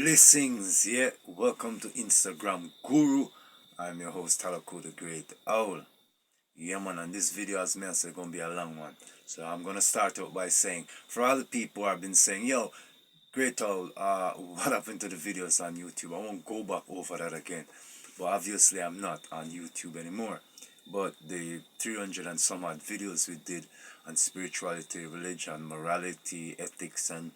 Blessings, yeah. Welcome to Instagram Guru. I'm your host, Talaku the Great Owl. Yeah, man, and this video, as me, I said, gonna be a long one. So I'm gonna start out by saying, for all the people who have been saying, yo, Great Owl, what happened to the videos on YouTube? I won't go back over that again. But obviously, I'm not on YouTube anymore. But the 300 and some odd videos we did on spirituality, religion, morality, ethics, and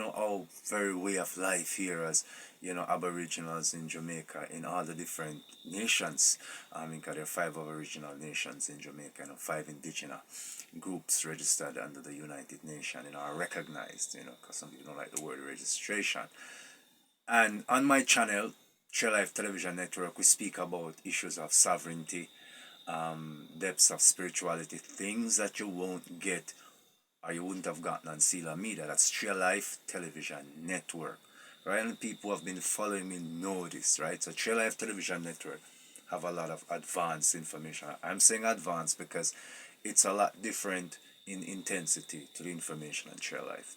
our very way of life here as Aboriginals in Jamaica, in all the different nations. Because there are five Aboriginal nations in Jamaica and five indigenous groups registered under the United Nations, are recognized, because some people don't like the word registration. And on my channel, True Life Television Network, we speak about issues of sovereignty, depths of spirituality, things that you won't get or you wouldn't have gotten on Sela Media. That's True Life Television Network. Right? And people who have been following me know this, right? So True Life Television Network have a lot of advanced information. I'm saying advanced because it's a lot different in intensity to the information on True Life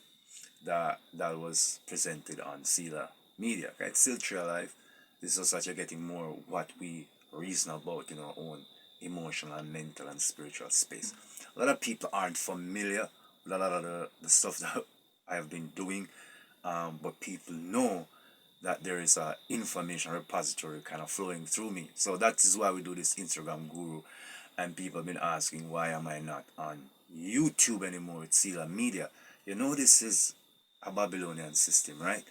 that was presented on Sela Media. Okay? It's still True Life. This is such a getting more what we reason about in our own emotional and mental and spiritual space. A lot of people aren't familiar with a lot of the stuff that I have been doing, but people know that there is a information repository kind of flowing through me. So that is why we do this Instagram Guru, and people have been asking why am I not on YouTube anymore with Sela Media. This is a Babylonian system, right?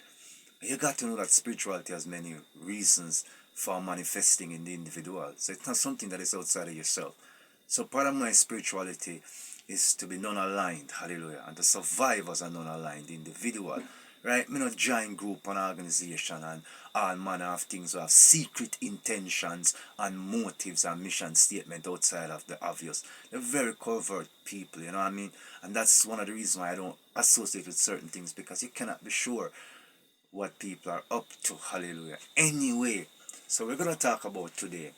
You got to know that spirituality has many reasons for manifesting in the individual. So it's not something that is outside of yourself. So part of my spirituality is to be non-aligned, hallelujah, and to survive as a non-aligned individual. Right? Me not join group and organization and all manner of things who have secret intentions and motives and mission statement outside of the obvious. They're very covert people, you know what I mean? And that's one of the reasons why I don't associate with certain things, because you cannot be sure what people are up to. Hallelujah. Anyway, so we're going to talk about today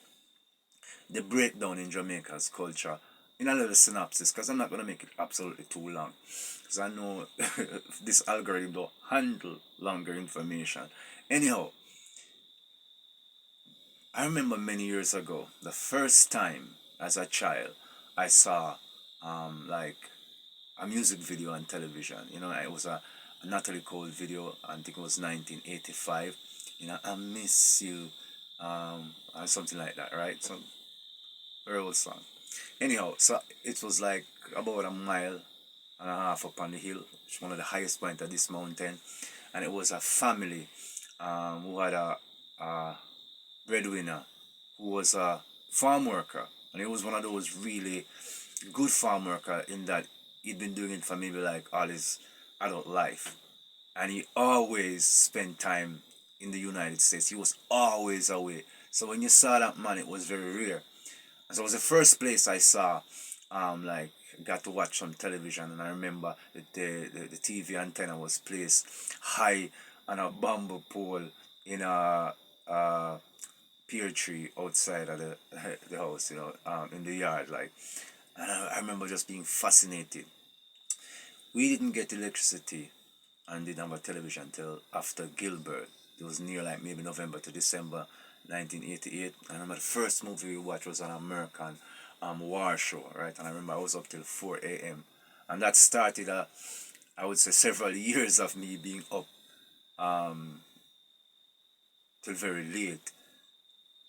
the breakdown in Jamaica's culture in a little synopsis, because I'm not going to make it absolutely too long, because I know this algorithm don't handle longer information. Anyhow, I remember many years ago, the first time as a child I saw like a music video on television. It was a Natalie Cole video. I think it was 1985. I miss you, or something like that, right? Some very old song. Anyhow, so it was like about a mile and a half up on the hill, which is one of the highest points of this mountain, and it was a family who had a breadwinner who was a farm worker, and he was one of those really good farm worker in that he'd been doing it for maybe like all his adult life, and he always spent time in the United States. He was always away. So when you saw that man, it was very rare. And so it was the first place I saw, like, got to watch some television. And I remember that the TV antenna was placed high on a bamboo pole in a pear tree outside of the house, in the yard, like. And I remember just being fascinated. We didn't get electricity and didn't have a television until after Gilbert. It was near like maybe November to December 1988. And I remember the first movie we watched was an American war show, right? And I remember I was up till 4 a.m. And that started, I would say, several years of me being up um, till very late.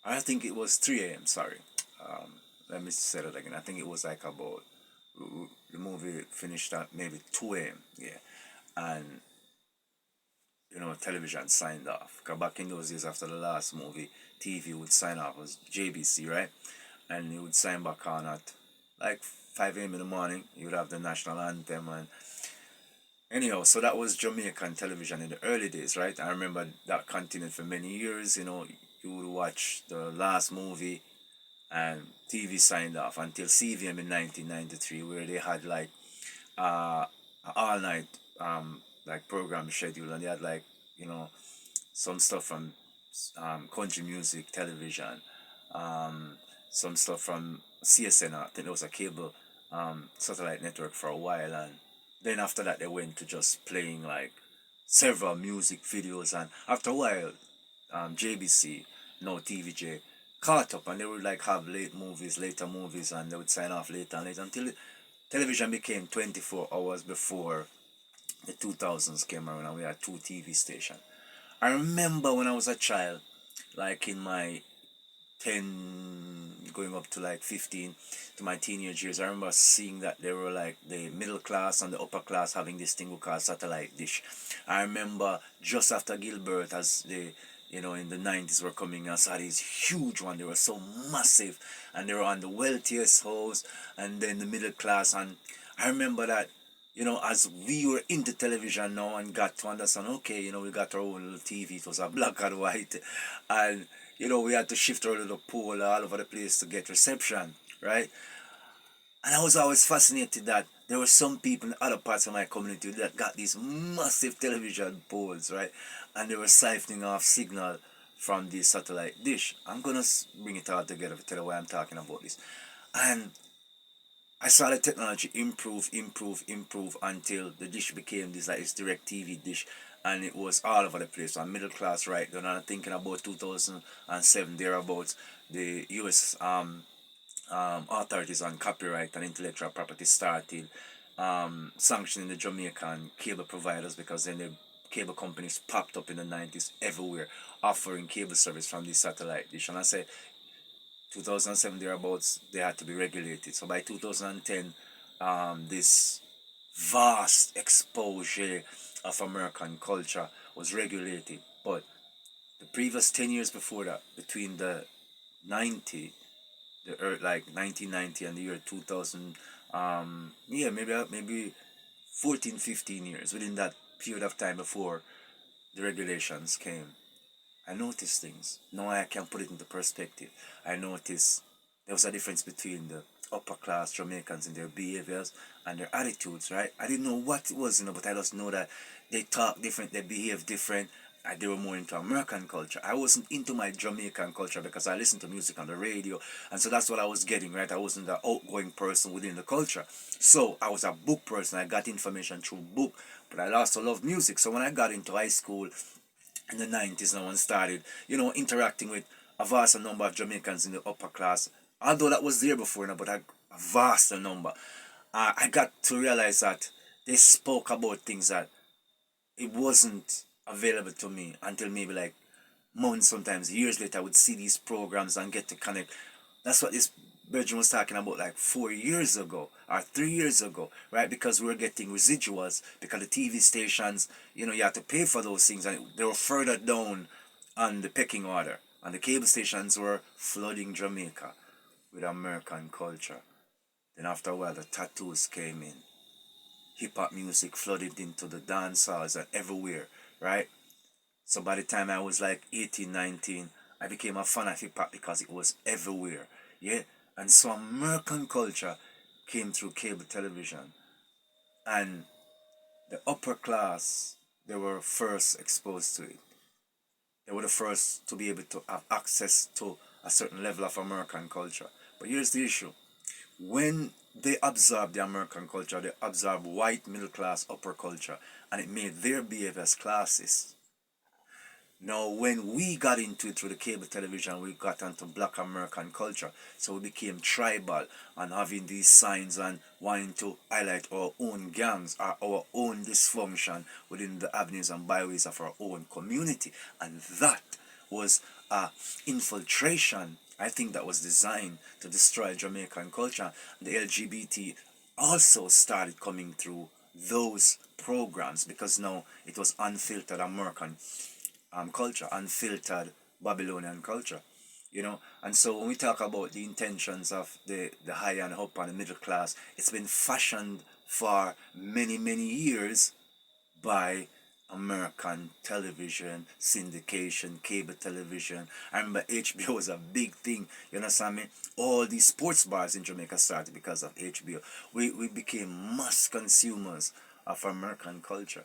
I think it was 3 a.m., sorry. Um, Let me say that again. I think it was like about, the movie finished at maybe 2 a.m., yeah. And television signed off. Because back in those days, after the last movie, TV would sign off. It was JBC, right? And it would sign back on at like 5 a.m. in the morning. You would have the national anthem. And anyhow, so that was Jamaican television in the early days, right? I remember that continued for many years. You would watch the last movie and TV signed off until CVM in 1993, where they had like uh, all night like program schedule, and they had like some stuff from country music television, um, some stuff from CSN. I think there was a cable satellite network for a while, and then after that they went to just playing like several music videos, and after a while, JBC, no TVJ, caught up, and they would like have later movies, and they would sign off later and later until television became 24 hours before the 2000s came around, and we had two TV stations. I remember when I was a child, like in my 10 going up to like 15 to my teenage years, I remember seeing that they were like the middle class and the upper class having this thing we call satellite dish. I remember just after Gilbert, as they, in the 90s were coming, I saw these huge ones. They were so massive, and they were on the wealthiest house and then the middle class. And I remember that, as we were into television now and got to understand, okay, we got our own little TV. It was a black and white, and we had to shift our little pole all over the place to get reception, right? And I was always fascinated that there were some people in other parts of my community that got these massive television poles, right? And they were siphoning off signal from the satellite dish. I'm gonna bring it all together to tell you why I'm talking about this. And I saw the technology improve until the dish became this direct TV dish, and it was all over the place. So middle class, right? Then I'm thinking about 2007 thereabouts. The U.S. Authorities on copyright and intellectual property started sanctioning the Jamaican cable providers, because then the cable companies popped up in the 90s everywhere offering cable service from the satellite dish. And I said 2007 thereabouts, they had to be regulated. So by 2010, this vast exposure of American culture was regulated. But the previous 10 years before that, between the 90, like 1990 and the year 2000, yeah, maybe 14, 15 years, within that period of time before the regulations came, I noticed things. Now I can put it into perspective. I noticed there was a difference between the upper class Jamaicans in their behaviors and their attitudes, right? I didn't know what it was, but I just know that they talk different, they behave different. They were more into American culture. I wasn't into my Jamaican culture because I listened to music on the radio, and so that's what I was getting, right? I wasn't the outgoing person within the culture. So I was a book person. I got information through book, but I also loved music. So when I got into high school in the 90s, no one started, interacting with a vast number of Jamaicans in the upper class. Although that was there before, but a vast number. I got to realize that they spoke about things that it wasn't available to me until maybe like months, sometimes years later. I would see these programs and get to connect. That's what this Virgin was talking about like 4 years ago or 3 years ago, right? Because we were getting residuals because the TV stations, you had to pay for those things, and they were further down on the pecking order. And the cable stations were flooding Jamaica with American culture. Then after a while, the tattoos came in. Hip hop music flooded into the dance halls and everywhere, right? So by the time I was like 18, 19, I became a fan of hip hop because it was everywhere. Yeah? And so American culture came through cable television. And the upper class, they were first exposed to it. They were the first to be able to have access to a certain level of American culture. But here's the issue. When they absorbed the American culture, they absorbed white middle class upper culture, and it made their behavior as classes. Now, when we got into it through the cable television, we got into black American culture. So we became tribal and having these signs and wanting to highlight our own gangs or our own dysfunction within the avenues and byways of our own community. And that was a infiltration, I think, that was designed to destroy Jamaican culture. The LGBT also started coming through those programs because now it was unfiltered American culture, unfiltered Babylonian culture, And so when we talk about the intentions of the high and up and the middle class, it's been fashioned for many, many years by American television, syndication, cable television. I remember HBO was a big thing, you understand me? All these sports bars in Jamaica started because of HBO. We became mass consumers of American culture.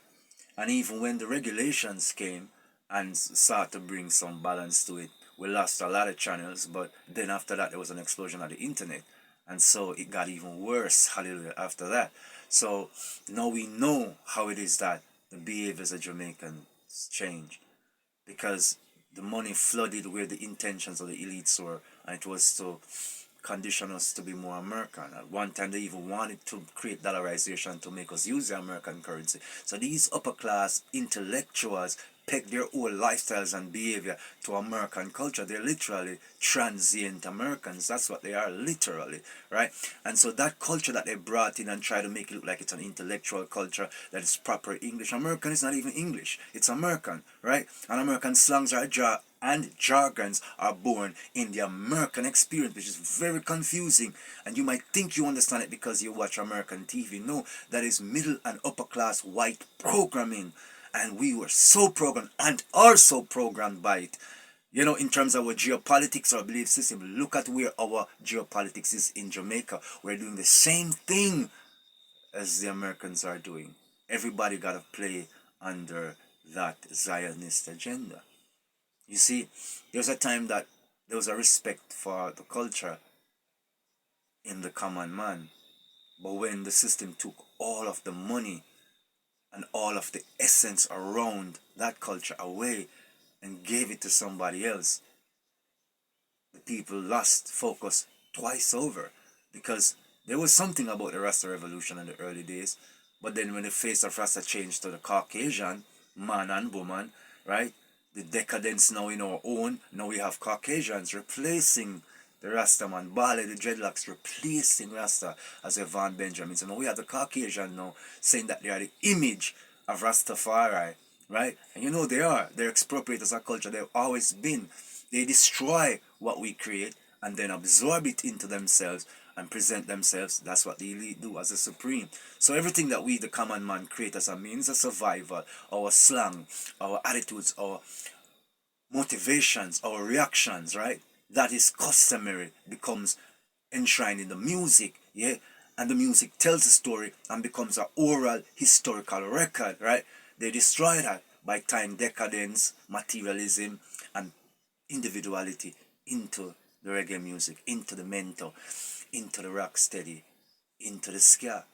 And even when the regulations came and start to bring some balance to it, we lost a lot of channels, but then after that there was an explosion of the internet, and so it got even worse, hallelujah, after that. So now we know how it is that the behaviors of Jamaicans change, because the money flooded where the intentions of the elites were, and it was to condition us to be more American. At one time, they even wanted to create dollarization to make us use the American currency. So these upper class intellectuals peg their whole lifestyles and behavior to American culture. They're literally transient Americans. That's what they are, literally, right? And so that culture that they brought in and try to make it look like it's an intellectual culture that is proper English. American is not even English. It's American, right? And American slangs are and jargons are born in the American experience, which is very confusing. And you might think you understand it because you watch American TV. No, that is middle and upper class white programming. And we were so programmed and are so programmed by it. You know, in terms of our geopolitics or belief system, look at where our geopolitics is in Jamaica. We're doing the same thing as the Americans are doing. Everybody got to play under that Zionist agenda. You see, there's a time that there was a respect for the culture in the common man. But when the system took all of the money and all of the essence around that culture away and gave it to somebody else, the people lost focus twice over, because there was something about the Rasta revolution in the early days, but then when the face of Rasta changed to the Caucasian man and woman, right? The decadence now in our own, now we have Caucasians replacing the Rasta man, Bale the dreadlocks replacing Rasta as a Van Benjamin. So now we have the Caucasian now saying that they are the image of Rastafari, right? And you know they are. They're expropriators of culture. They've always been. They destroy what we create and then absorb it into themselves and present themselves. That's what the elite do as a supreme. So everything that we, the common man, create as a means of survival, our slang, our attitudes, our motivations, our reactions, right? That is customary, becomes enshrined in the music, yeah? And the music tells a story and becomes an oral historical record, right? They destroy that by tying decadence, materialism, and individuality into the reggae music, into the mento, into the rocksteady, into the ska.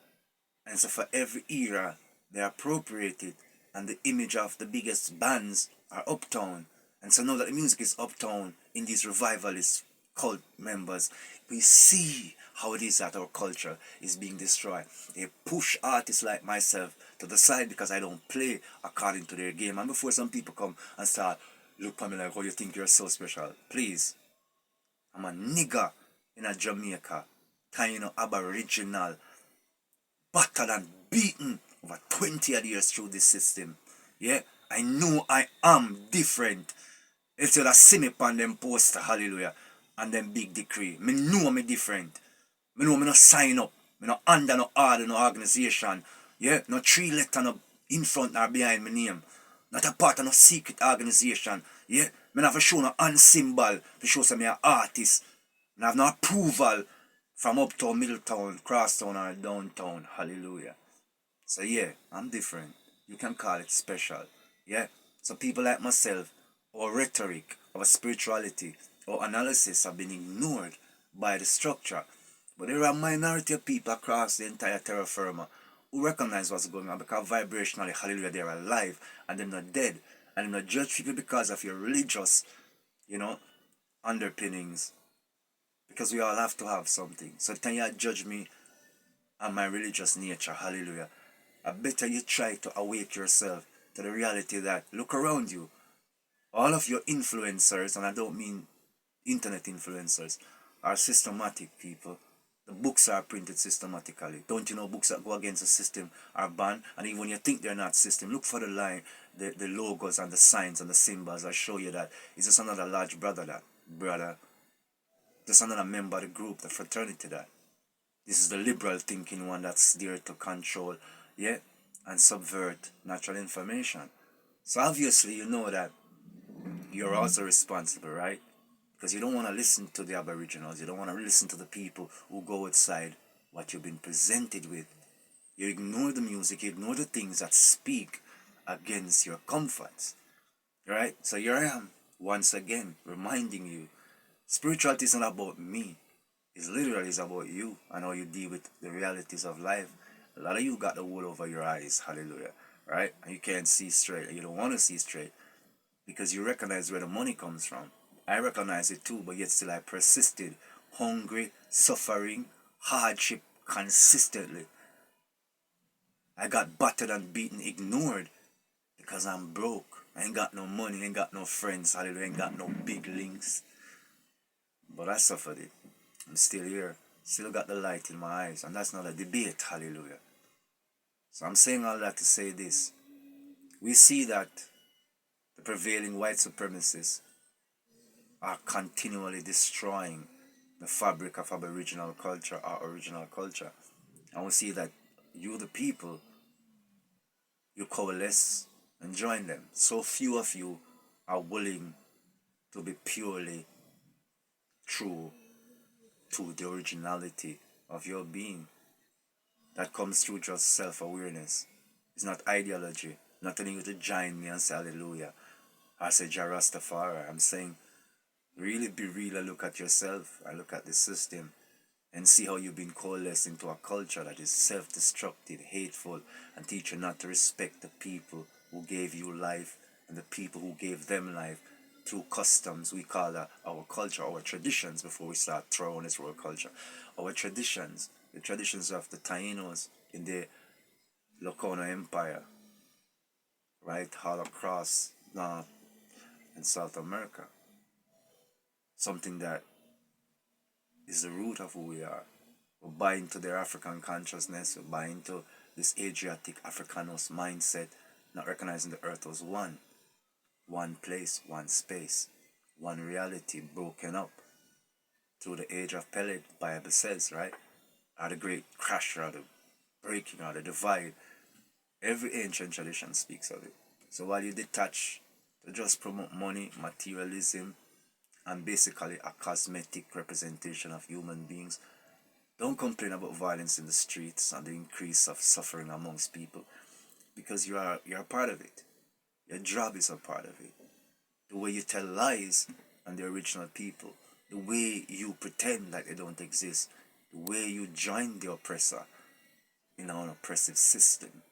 And so for every era, they appropriate it, and the image of the biggest bands are uptown. And so now that the music is uptown in these revivalist cult members, we see how it is that our culture is being destroyed. They push artists like myself to the side because I don't play according to their game. And before some people come and start, look at me like, oh, you think you're so special. Please. I'm a nigger in a Jamaica, kind aboriginal, battered and beaten over 20 odd years through this system. Yeah, I know I am different. It's just see me on them poster, hallelujah, and them big decree. Me know me different. Me know me no sign up. Me no under no order, no organization. Yeah, no 3 letter no in front or behind my name. Not a part of no secret organization. Yeah, me not have to show no hand symbol to show some me an artist. Me have no approval from uptown, Middletown, crosstown or downtown. Hallelujah. So yeah, I'm different. You can call it special. Yeah. So people like myself, or rhetoric, or spirituality, or analysis have been ignored by the structure. But there are a minority of people across the entire terra firma who recognize what's going on, because vibrationally, hallelujah, they're alive and they're not dead. And they're not judge people because of your religious, underpinnings. Because we all have to have something. So can you judge me on my religious nature? Hallelujah. I better you try to awake yourself to the reality that look around you. All of your influencers, and I don't mean internet influencers, are systematic people. The books are printed systematically. Don't you know books that go against the system are banned? And even when you think they're not system, look for the line, the logos and the signs and the symbols that show you that it's just another large brother, just another member of the group, the fraternity that. This is the liberal thinking one that's there to control, yeah, and subvert natural information. So obviously you know that you're also responsible, right? Because you don't want to listen to the aboriginals. You don't want to listen to the people who go outside what you've been presented with. You ignore the music. You ignore the things that speak against your comforts, right? So here I am, once again, reminding you, spirituality is not about me. It's literally about you and how you deal with the realities of life. A lot of you got the wool over your eyes, hallelujah. right? And you can't see straight, and you don't want to see straight because you recognize where the money comes from. I recognize it too, but yet still I persisted, hungry, suffering, hardship consistently. I got battered and beaten, ignored because I'm broke. I ain't got no money, ain't got no friends, hallelujah, ain't got no big links. But I suffered it. I'm still here, still got the light in my eyes, and that's not a debate, hallelujah. So I'm saying all that to say this. We see that the prevailing white supremacists are continually destroying the fabric of Aboriginal culture, our original culture. And we see that you, the people, you coalesce and join them. So few of you are willing to be purely true to the originality of your being. That comes through just self-awareness. It's not ideology. Not telling you to join me and say hallelujah. I say Jah Rastafari. I'm saying really be real and look at yourself and look at the system and see how you've been coalesced into a culture that is self-destructive, hateful, and teach you not to respect the people who gave you life and the people who gave them life through customs. We call that our culture, our traditions, before we start throwing this word culture. Our traditions, the traditions of the Tainos in the Locono Empire, right, all across North and South America. Something that is the root of who we are. We buy into their African consciousness, we buy into this Adriatic Africanos mindset, not recognizing the earth was one place, one space, one reality broken up through the age of Peleg, Bible says, right? Or the great crash, or the breaking, or the divide. Every ancient tradition speaks of it. So while you detach to just promote money, materialism, and basically a cosmetic representation of human beings, don't complain about violence in the streets and the increase of suffering amongst people, because you're a part of it. Your job is a part of it. The way you tell lies on the original people, the way you pretend like they don't exist, the way you join the oppressor in an oppressive system,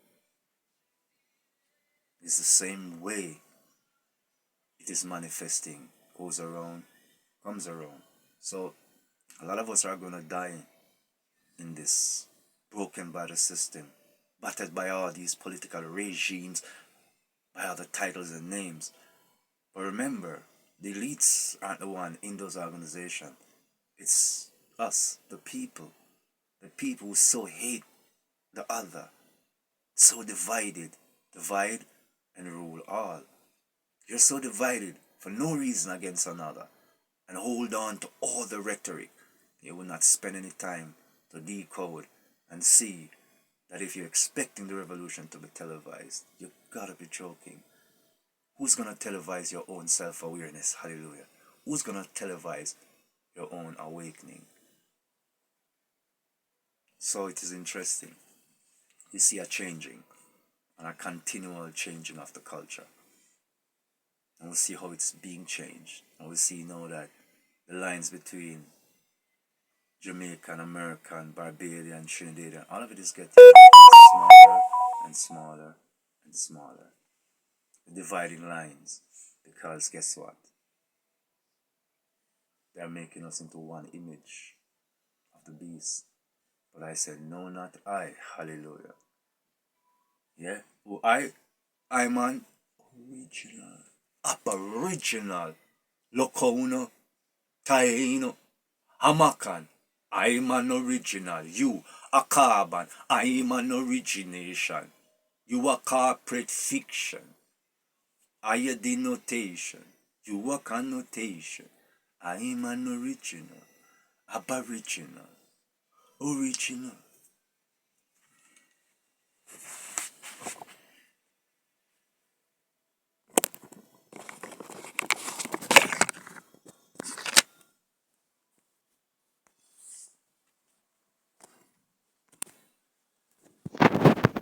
is the same way it is manifesting, goes around, comes around. So a lot of us are going to die in this, broken by the system, battered by all these political regimes, by all the titles and names. But remember, the elites aren't the one in those organizations. It's us, the people who so hate the other, so divided, divide and rule all. You're so divided for no reason against another, and hold on to all the rhetoric. You will not spend any time to decode and see that if you're expecting the revolution to be televised, you gotta be joking. Who's gonna televise your own self-awareness? Hallelujah. Who's gonna televise your own awakening? So it is interesting. You see a changing and a continual changing of the culture. And we'll see how it's being changed. And we'll see now that the lines between Jamaican, American, Barbadian, Trinidadian, all of it is getting smaller and smaller and smaller. The dividing lines. Because guess what? They are making us into one image of the beast. But I said, no, not I. Hallelujah. Yeah? Well, I'm an original, aboriginal, Locono, Taino, Hamakan. I'm an original. You a carbon. I'm an origination. You a corporate fiction. I a denotation. You a connotation. I'm an original. Aboriginal. Original.